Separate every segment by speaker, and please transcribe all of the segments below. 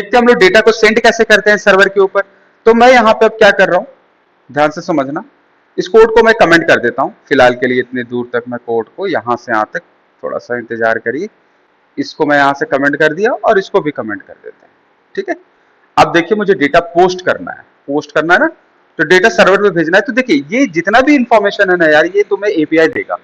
Speaker 1: देखते हैं हम लोग डेटा को सेंड कैसे करते हैं सर्वर के ऊपर। तो मैं यहाँ पे अब क्या कर रहा हूँ, ध्यान से समझना। इस कोड को मैं कमेंट कर देता हूँ फिलहाल के लिए, इतने दूर तक मैं कोड को यहाँ से यहाँ तक, थोड़ा सा इंतजार करिए। इसको मैं यहाँ से कमेंट कर दिया और इसको भी कमेंट कर देते हैं, ठीक है। अब देखिए मुझे डेटा पोस्ट करना है, पोस्ट करना है ना, तो डेटा सर्वर पे भेजना है। तो देखिए ये जितना भी इंफॉर्मेशन है ना यार, ये तुम्हें एपीआई देगा।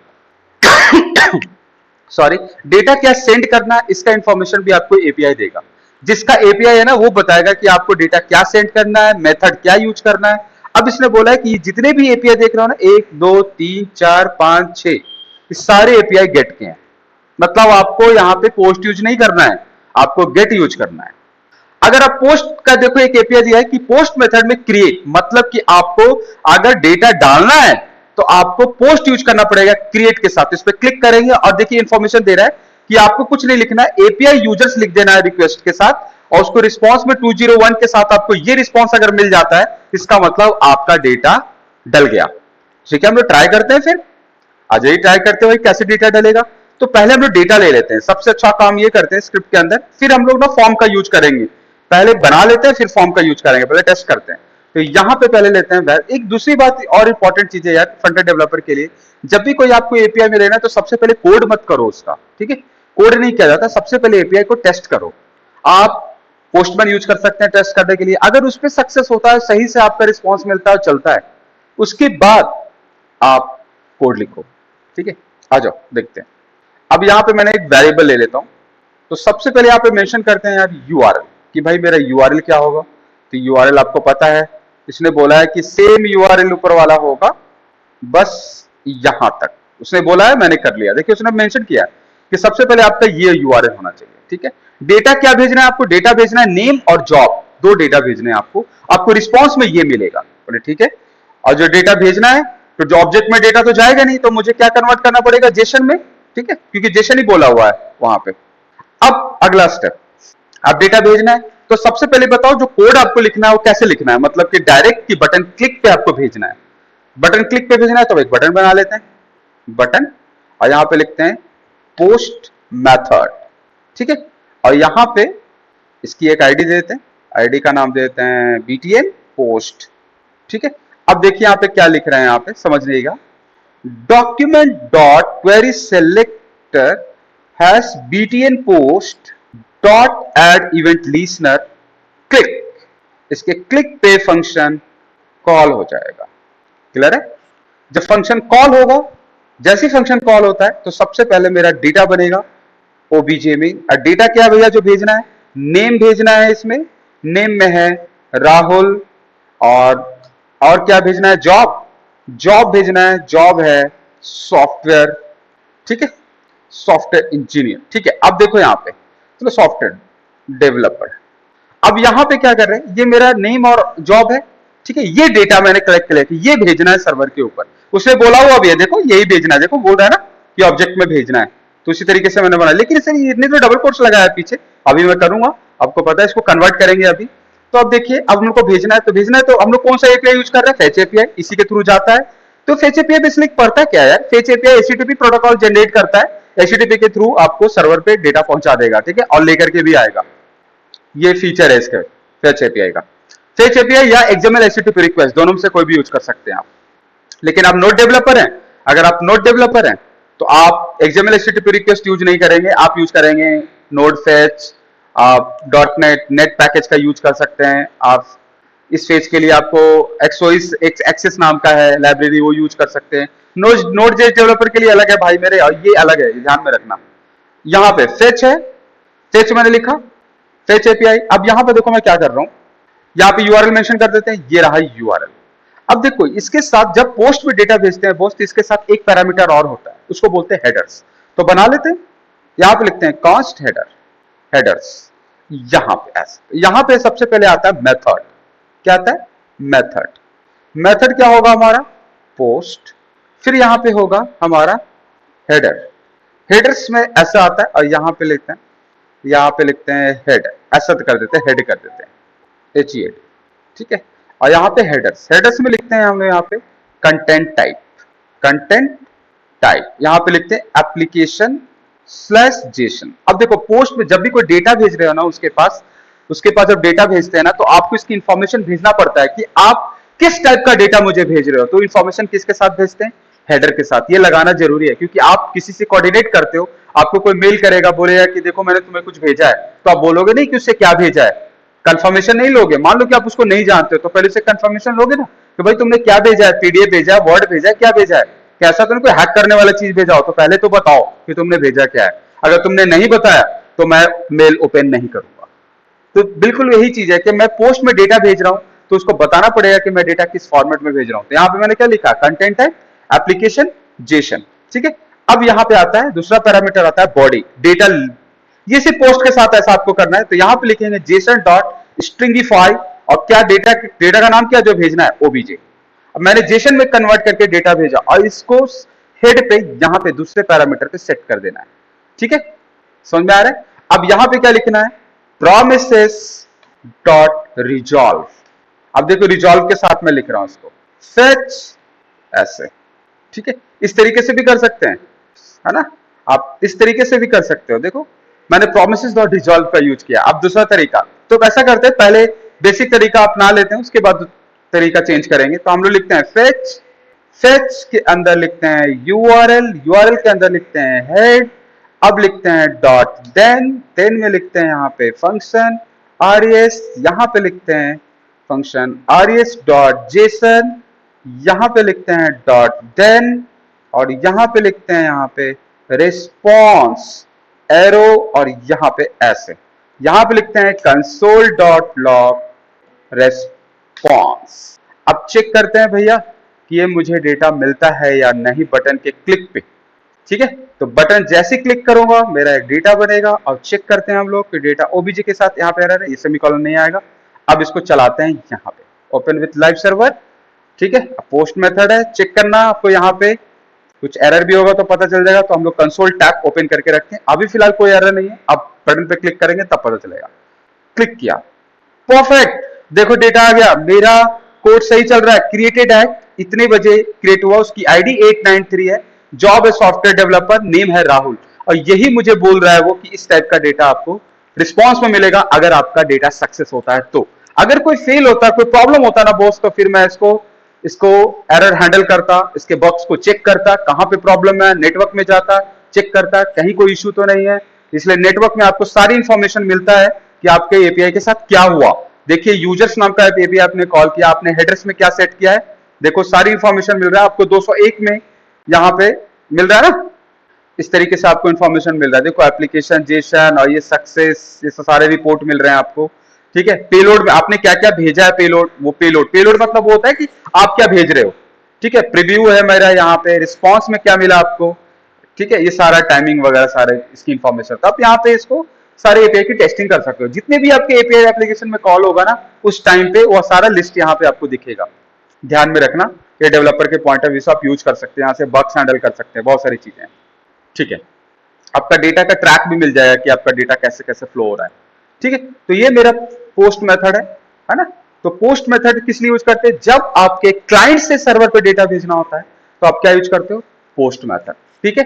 Speaker 1: सॉरी, डेटा क्या सेंड करना है इसका इंफॉर्मेशन भी आपको एपीआई देगा। जिसका एपीआई है ना वो बताएगा कि आपको डेटा क्या सेंड करना है, मेथड क्या यूज करना है। अब इसने बोला है कि जितने भी एपीआई देख रहे हो ना, 1 2 3 4 5 6, ये सारे एपीआई गेट के हैं। मतलब आपको यहाँ पे पोस्ट यूज नहीं करना है, आपको गेट यूज करना है। अगर आप पोस्ट का देखो, एक एपीआई दिया है कि पोस्ट मेथड में क्रिएट, मतलब कि आपको अगर डेटा डालना है तो आपको पोस्ट यूज करना पड़ेगा क्रिएट के साथ। इस पर क्लिक करेंगे और देखिए इंफॉर्मेशन दे रहा है कि आपको कुछ नहीं लिखना है, एपीआई यूजर्स लिख देना है रिक्वेस्ट के साथ, और उसको रिस्पॉन्स में 201 के साथ आपको ये रिस्पॉन्स अगर मिल जाता है, इसका मतलब आपका डेटा डल गया। ठीक है, हम लोग ट्राई करते हैं फिर। आज यही ट्राई करते हुए कैसे डेटा डलेगा। तो पहले हम लोग डेटा ले लेते हैं, सबसे अच्छा काम ये करते हैं स्क्रिप्ट के अंदर, फिर हम लोग ना फॉर्म का यूज करेंगे। पहले बना लेते हैं फिर फॉर्म का यूज करेंगे, पहले टेस्ट करते हैं। तो यहां पे पहले लेते हैं वैल्यू। एक दूसरी बात और इंपॉर्टेंट चीज है यार फ्रंट एंड डेवलपर के लिए, जब भी कोई आपको एपीआई मिले ना, तो सबसे पहले कोड मत करो उसका, ठीक है। कोड नहीं किया जाता, सबसे पहले एपीआई को टेस्ट करो। आप पोस्टमैन यूज कर सकते हैं टेस्ट करने के लिए। अगर उसपे सक्सेस होता है, सही से आपका रिस्पॉन्स मिलता है, चलता है, उसके बाद आप कोड लिखो, ठीक है। आ जाओ देखते हैं। अब यहां पे मैंने एक वेरिएबल ले लेता हूं। तो सबसे पहले यहां पे मेंशन करते हैं यार यूआरएल, कि भाई मेरा यूआरएल क्या होगा। तो यूआरएल आपको पता है, इसने बोला है कि सेम यूआरएल ऊपर वाला होगा, बस यहां तक उसने बोला है, मैंने कर लिया। देखिए उसने मेंशन किया कि सबसे पहले आपका ये यूआरएल होना चाहिए, ठीक है। डेटा क्या भेजना है आपको, डेटा भेजना है नेम और जॉब, दो डेटा भेजने हैं आपको रिस्पॉन्स में ये मिलेगा, बोले ठीक है। और जो डेटा भेजना है, तो जो ऑब्जेक्ट में डेटा तो जाएगा नहीं, तो मुझे क्या कन्वर्ट करना पड़ेगा, जेसन में, ठीक है, क्योंकि जेसन ही बोला हुआ है वहां पे। अब अगला स्टेप, अब डेटा भेजना है, तो सबसे पहले बताओ जो कोड आपको लिखना है वो कैसे लिखना है, मतलब कि डायरेक्ट की बटन क्लिक पे आपको भेजना है। बटन क्लिक पे भेजना है तो एक बटन बना लेते हैं, बटन, और यहां पे लिखते हैं पोस्ट मेथड, ठीक है। और यहां पे इसकी एक आईडी देते हैं, आईडी का नाम देते हैं बीटीएन पोस्ट, ठीक है। अब देखिए यहां पे क्या लिख रहे हैं, यहां पे समझ लीजिएगा, document dot query selector hash BTN post dot add event listener click. इसके क्लिक पे फंक्शन कॉल हो जाएगा। क्लियर है। जब फंक्शन कॉल होगा, जैसे फंक्शन कॉल होता है, तो सबसे पहले मेरा डेटा बनेगा ओबीजे में। और डेटा क्या भैया जो भेजना है, नेम भेजना है। इसमें नेम में है राहुल, और क्या भेजना है, जॉब, जॉब भेजना है, जॉब है सॉफ्टवेयर, ठीक है, सॉफ्टवेयर इंजीनियर, ठीक है। अब देखो यहां पे चलो सॉफ्टवेयर डेवलपर। अब यहां पे क्या कर रहे हैं, ये मेरा नेम और जॉब है, ठीक है। ये डेटा मैंने कलेक्ट कर लिया, ये भेजना है सर्वर के ऊपर। उसने बोला हुआ भी है, देखो यही भेजना है, देखो बोल रहा है ना कि ऑब्जेक्ट में भेजना है, तो उसी तरीके से मैंने बनाया। लेकिन इसने तो डबल कोट्स लगाया है पीछे, अभी मैं करूंगा, आपको पता है, इसको कन्वर्ट करेंगे अभी। तो अब देखिए, अब हम लोग को भेजना है, तो भेजना है तो हम लोग कौन सा एपीआई यूज कर रहे हैं, फेच एपीआई, इसी के थ्रू जाता है। तो फेच एपीआई बेसिकली पढ़ता क्या है यार, fetch API HTTP protocol generate करता है, एचटीटीपी के थ्रू आपको सर्वर पे डेटा पहुंचा देगा, ठीक है, और लेकर के भी आएगा। ये फीचर है इसके फेच एपीआई का। फेच एपीआई या एक्सएमएल एचटीटीपी रिक्वेस्ट, दोनों में से कोई भी यूज कर सकते हैं आप। लेकिन आप नोड डेवलपर हैं, अगर आप नोड डेवलपर हैं तो आप एक्सएमएल एचटीटीपी रिक्वेस्ट यूज नहीं करेंगे, आप यूज करेंगे नोड फेच, आप डॉट नेट पैकेज का यूज कर सकते हैं। आप इस फेज के लिए आपको एक्सोइस एक्सेस नाम का है लाइब्रेरी, वो यूज कर सकते हैं। नोड जेएस डेवलपर के लिए अलग है भाई मेरे, और ये अलग है, ध्यान में रखना। यहां पे फेच है, फेच मैंने लिखा, फेच एपीआई। अब यहां पे देखो मैं क्या कर रहा हूं, यहां पे यूआरएल मेंशन कर देते हैं, ये रहा यूआरएल। अब देखो इसके साथ जब पोस्ट में डेटा भेजते हैं दोस्त, इसके साथ एक पैरामीटर और होता है, उसको बोलते हैं हेडर्स। तो बना लेते हैं, यहां पे लिखते हैं कांस्ट हेडर, हेडर्स। यहां पे सबसे पहले आता है मेथड। क्या आता है, मेथड। मेथड क्या होगा हमारा, पोस्ट, फिर यहां पे होगा हमारा हेडर। हेडर्स में ऐसा आता है, और यहां पे लिखते हैं, यहां पे लिखते हैं हेड, ऐसा कर देते हैं, हेड कर देते हैं, HED, ठीक है। और यहां पे हेडर्स, हेडर्स में लिखते हैं हम यहां पे कंटेंट टाइप, कंटेंट टाइप, यहां पे लिखते हैं एप्लीकेशन स्लैश जेसन। अब देखो पोस्ट में जब भी कोई डेटा भेज रहे हो ना उसके पास, उसके पास जब डेटा भेजते हैं ना, तो आपको इसकी इंफॉर्मेशन भेजना पड़ता है कि आप किस टाइप का डेटा मुझे भेज रहे हो। तो इंफॉर्मेशन किसके साथ भेजते हैं? हेडर के साथ। ये लगाना जरूरी है, क्योंकि आप किसी से कोऑर्डिनेट करते हो, आपको कोई मेल करेगा, बोलेगा कि देखो मैंने तुम्हें कुछ भेजा है, तो आप बोलोगे नहीं कि उससे क्या भेजा है, कंफर्मेशन नहीं लोगे। मान लो कि आप उसको नहीं जानते हो, तो पहले से कंफर्मेशन लोगे ना कि भाई तुमने क्या भेजा है, पीडीएफ भेजा है, वर्ड भेजा है, क्या भेजा है, कैसा तुमने कोई हैक करने वाला चीज भेजा हो, तो पहले तो बताओ कि तुमने भेजा क्या है। अगर तुमने नहीं बताया तो मैं मेल ओपन नहीं करूंगा। तो बिल्कुल यही चीज है कि मैं पोस्ट में डेटा भेज रहा हूं, तो उसको बताना पड़ेगा कि मैं डेटा किस फॉर्मेट में भेज रहा हूं। तो यहां पे मैंने क्या लिखा, कंटेंट है, एप्लीकेशन, जेसन। ठीक है, अब यहां पे आता है दूसरा पैरामीटर, आता है बॉडी डेटा। ये सिर्फ पोस्ट के साथ ऐसा आपको करना है, तो यहां पे लिखेंगे जेसन डॉट स्ट्रिंगिफाई, और क्या डेटा, डेटा का नाम क्या जो भेजना है, ओबीजे। अब मैंने जेसन में कन्वर्ट करके डेटा भेजा, और इसको हेड पे यहां पे दूसरे पैरामीटर पे सेट कर देना है। ठीक है, समझ में आ रहा है? अब यहां पे क्या लिखना है, promises डॉट रिजॉल्व। अब देखो रिजॉल्व के साथ में लिख रहा हूं इसको, fetch ऐसे। ठीक है, इस तरीके से भी कर सकते हैं, है ना, आप इस तरीके से भी कर सकते हो। देखो मैंने promises डॉट रिजॉल्व का यूज किया। अब दूसरा तरीका, तो ऐसा करते हैं, पहले बेसिक तरीका अपना लेते हैं, उसके बाद तरीका चेंज करेंगे। तो हम लोग लिखते हैं fetch, fetch के अंदर लिखते हैं URL, URL के अंदर लिखते हैं head, अब लिखते हैं डॉट देन में लिखते हैं यहाँ पे फंक्शन res, यहाँ पे लिखते हैं फंक्शन res डॉट जेसन, यहाँ पे लिखते हैं डॉट देन, और यहाँ पे लिखते हैं यहाँ पे रिस्पॉन्स एरो, और यहाँ पे ऐसे, यहाँ पे लिखते हैं कंसोल डॉट लॉग रेस्पॉन्स। अब चेक करते हैं भैया कि ये मुझे डेटा मिलता है या नहीं बटन के क्लिक पे। ठीक है, तो बटन जैसे क्लिक करूंगा मेरा एक डेटा बनेगा, और चेक करते हैं हम लोग कि डेटा ओबीजे के साथ यहाँ पे एरर है, ये सेमीकोलन नहीं आएगा। अब इसको चलाते हैं यहाँ पे, ओपन विथ लाइव सर्वर। ठीक है, पोस्ट मेथड है, चेक करना आपको, यहाँ पे कुछ एरर भी होगा तो पता चल जाएगा। तो हम लोग कंसोल टैब ओपन करके रखते हैं, अभी फिलहाल कोई एरर नहीं है। अब बटन पे क्लिक करेंगे तब पता चलेगा। क्लिक किया, परफेक्ट, देखो डेटा आ गया, मेरा कोड सही चल रहा है। क्रिएटेड एक्ट इतने बजे क्रिएट हुआ, उसकी आईडी 893 है, जॉब है सॉफ्टवेयर डेवलपर, नेम है राहुल, और यही मुझे बोल रहा है वो कि इस टाइप का डेटा आपको रिस्पॉन्स में मिलेगा अगर आपका डेटा सक्सेस होता है। तो अगर कोई फेल होता है, कोई प्रॉब्लम होता है ना बॉस, तो फिर मैं इसको एरर हैंडल करता, इसके बॉक्स को चेक करता, कहां पे प्रॉब्लम है, नेटवर्क में जाता, चेक करता कहीं कोई इश्यू तो नहीं है। इसलिए नेटवर्क में आपको सारी इंफॉर्मेशन मिलता है कि आपके एपीआई के साथ क्या हुआ। देखिए यूजर्स नाम का एपीआई आपने कॉल किया, आपने हेडर्स में क्या सेट किया है, देखो सारी इंफॉर्मेशन मिल रहा है आपको 201 में यहाँ पे मिल रहा है ना। इस तरीके से आपको इंफॉर्मेशन मिल रहा है, देखो एप्लीकेशन जेसन और ये सक्सेस, ये सारे रिपोर्ट मिल रहे हैं आपको। ठीक है, पेलोड में आपने क्या क्या भेजा है, पेलोड, वो पेलोड मतलब वो होता है कि आप क्या भेज रहे हो। ठीक है, प्रीव्यू है मेरा यहाँ पे, रिस्पॉन्स में क्या मिला आपको। ठीक है, ये सारा टाइमिंग वगैरह सारे इसकी इंफॉर्मेशन, तो आप यहाँ पे इसको सारे एपीआई की टेस्टिंग कर सकते हो। जितने भी आपके एपीआई एप्लीकेशन में कॉल होगा ना, उस टाइम पे वो सारा लिस्ट यहाँ पे आपको दिखेगा। ध्यान में रखना, ये डेवलपर के पॉइंट ऑफ व्यू से आप यूज कर सकते हैं, यहाँ से बग्स हैंडल कर सकते हैं, बहुत सारी चीजें। ठीक है, आपका डेटा का ट्रैक भी मिल जाएगा कि आपका डेटा कैसे कैसे फ्लो हो रहा है। ठीक है, तो ये मेरा पोस्ट मेथड है ना। तो पोस्ट मेथड किस लिए यूज करते हैं, जब आपके क्लाइंट से सर्वर पे डेटा भेजना होता है तो आप क्या यूज करते हो, पोस्ट मेथड। ठीक है,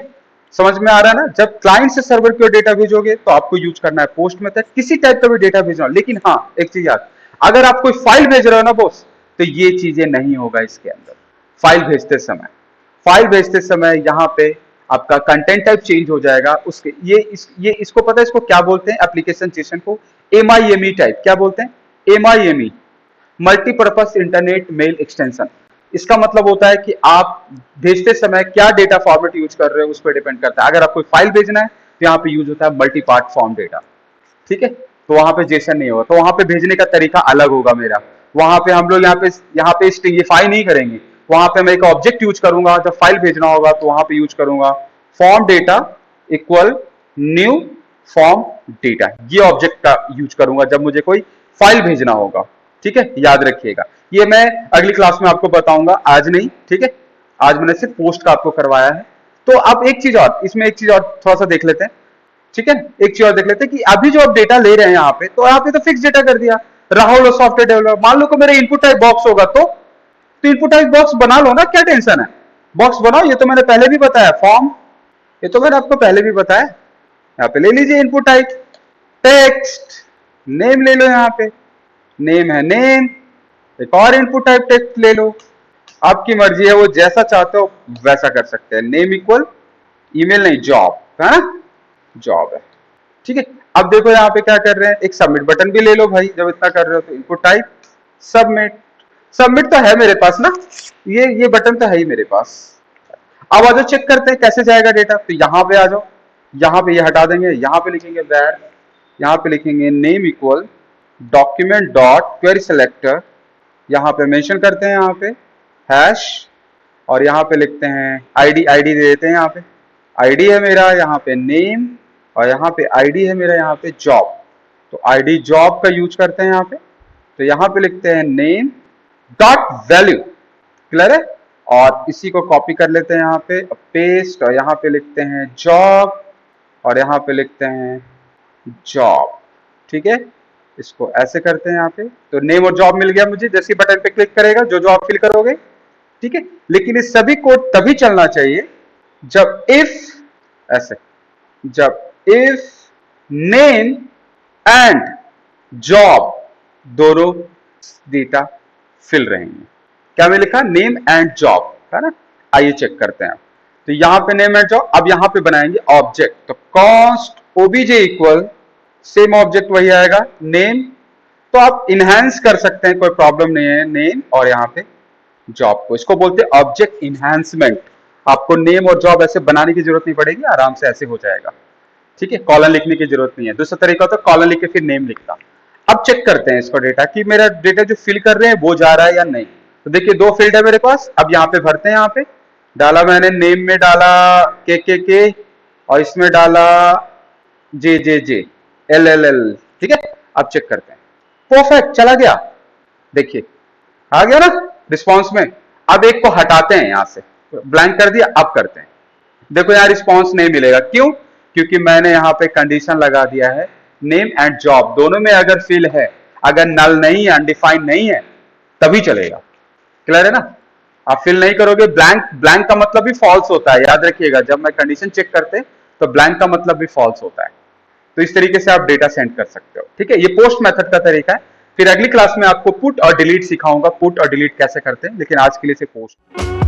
Speaker 1: समझ में आ रहा है ना, जब क्लाइंट से सर्वर पे डेटा भेजोगे तो आपको यूज करना है पोस्ट मेथड, किसी टाइप का भी डेटा भेजना। लेकिन हाँ एक चीज याद, अगर आप कोई फाइल भेज रहे हो ना बॉस, तो ये चीजें नहीं होगा इसके अंदर। फाइल भेजते समय यहाँ पे आपका कंटेंट टाइप चेंज हो जाएगा। उसके ये इसको पता है इसको क्या बोलते हैं, एप्लीकेशन सेशन को एमआईएमई टाइप, क्या बोलते हैं, एमआईएमई, मल्टीपर्पज इंटरनेट मेल एक्सटेंशन। इसका मतलब होता है कि आप भेजते समय क्या डेटा फॉर्मेट यूज कर रहे हो उस पर डिपेंड करता है। अगर आप कोई फाइल भेजना है तो यहाँ पे यूज होता है मल्टी पार्ट फॉर्म डेटा। ठीक है, तो वहां पे जेसन नहीं होगा, तो वहां पे भेजने का तरीका अलग होगा मेरा। वहां पे हम लोग यहाँ पे स्ट्रिंगिफाई नहीं करेंगे, वहां पे मैं एक ऑब्जेक्ट यूज करूंगा। जब फाइल भेजना होगा तो वहां पे यूज करूंगा form data equal new form data, ये ऑब्जेक्ट का यूज करूंगा जब मुझे कोई फाइल भेजना होगा। ठीक है, याद रखिएगा, ये मैं अगली क्लास में आपको बताऊंगा, आज नहीं। ठीक है, आज मैंने सिर्फ पोस्ट का आपको करवाया है। तो अब एक चीज और, इसमें एक चीज और थोड़ा सा देख लेते हैं। ठीक है, एक चीज और देख लेते हैं कि अभी जो आप डेटा ले रहे हैं यहाँ पे, तो यहाँ पे तो फिक्स डेटा कर दिया, राहुल सॉफ्टवेयर डेवलपर। मान लो कि मेरा इनपुट टाइप बॉक्स होगा, तो इनपुट टाइप बॉक्स बना लो ना, क्या टेंशन है, बॉक्स बनाओ। ये तो मैंने पहले भी बताया, फॉर्म, ये तो मैंने आपको पहले भी बताया। यहाँ पे ले लीजिए इनपुट टाइप टेक्स्ट, नेम ले लो, यहाँ पे नेम है नेम, एक और इनपुट टाइप टेक्स्ट ले लो, आपकी मर्जी है, वो जैसा चाहते हो वैसा कर सकते हैं। नेम इक्वल ईमेल नहीं, जॉब है ना, जॉब है, ठीक है। अब देखो यहाँ पे क्या कर रहे हैं, एक सबमिट बटन भी ले लो भाई, जब इतना कर रहे हो तो इनपुट टाइप सबमिट, सबमिट तो है मेरे पास ना, ये बटन तो है ही मेरे पास। अब आ जाओ चेक करते हैं कैसे जाएगा डेटा, तो यहाँ पे आ जाओ, यहाँ पे ये हटा देंगे, यहाँ पे लिखेंगे दैट, यहाँ पे लिखेंगे name equal document dot query selector, यहाँ पे मेंशन करते हैं यहाँ पे हैश, और यहाँ पे लिखते हैं आईडी, आईडी दे देते हैं, यहाँ पे आईडी है मेरा, यहाँ पे नेम, और यहाँ पे आईडी है मेरा, यहाँ पे जॉब, तो आईडी जॉब का यूज करते हैं यहाँ पे, तो यहाँ पे लिखते हैं नेम डॉट वैल्यू, क्लियर है, और इसी को कॉपी कर लेते हैं यहाँ पे पेस्ट, और यहाँ पे लिखते हैं जॉब, और यहाँ पे लिखते हैं जॉब, ठीक है। इसको ऐसे करते हैं यहाँ पे, तो नेम और जॉब मिल गया मुझे, जैसे बटन पे क्लिक करेगा जो जो आप फिल करोगे, ठीक है। लेकिन इस सभी कोड तभी चलना चाहिए जब इफ, ऐसे, जब इफ नेम एंड जॉब दोनों डेटा फिल रहेंगे। क्या मैं लिखा, नेम एंड जॉब, है ना। आइए चेक करते हैं, तो यहाँ पे नेम एंड जॉब, अब यहाँ पे बनाएंगे ऑब्जेक्ट, तो cost OBJ equal same object वही आएगा नेम, तो आप इनहेंस कर सकते हैं, कोई प्रॉब्लम नहीं है, नेम और यहाँ पे जॉब को, इसको बोलते हैं ऑब्जेक्ट इनहेंसमेंट। आपको नेम और जॉब ऐसे बनाने की जरूरत नहीं पड़ेगी, आराम से ऐसे हो जाएगा, ठीक है। कॉलन लिखने की जरूरत नहीं है, दूसरा तरीका होता है कॉलन लिख के फिर नेम लिखना। अब चेक करते हैं इसको डेटा कि मेरा डेटा जो फिल कर रहे हैं वो जा रहा है या नहीं, तो देखिए दो फील्ड है मेरे पास, अब यहाँ पे भरते हैं, यहाँ पे डाला मैंने नेम में डाला के, और इसमें डाला जे एल, ठीक है। अब चेक करते हैं, परफेक्ट चला गया, देखिए आ गया ना रिस्पॉन्स में। अब एक को हटाते हैं, यहां से ब्लैंक कर दिया, अब करते हैं, देखो यहाँ रिस्पॉन्स नहीं मिलेगा, क्यों, क्योंकि मैंने यहाँ पे कंडीशन लगा दिया है नेम एंड जॉब दोनों में अगर फिल है, अगर नल नहीं है, अनडिफाइंड नहीं है, तभी चलेगा, क्लियर है ना। आप फिल नहीं करोगे, ब्लैंक, ब्लैंक का मतलब भी फॉल्स होता है, याद रखिएगा, जब मैं कंडीशन चेक करते तो ब्लैंक का मतलब भी फॉल्स होता है। तो इस तरीके से आप डेटा सेंड कर सकते हो, ठीक है। ये पोस्ट मेथड का तरीका है, फिर अगली क्लास में आपको पुट और डिलीट सिखाऊंगा, पुट और डिलीट कैसे करते हैं, लेकिन आज के लिए से पोस्ट।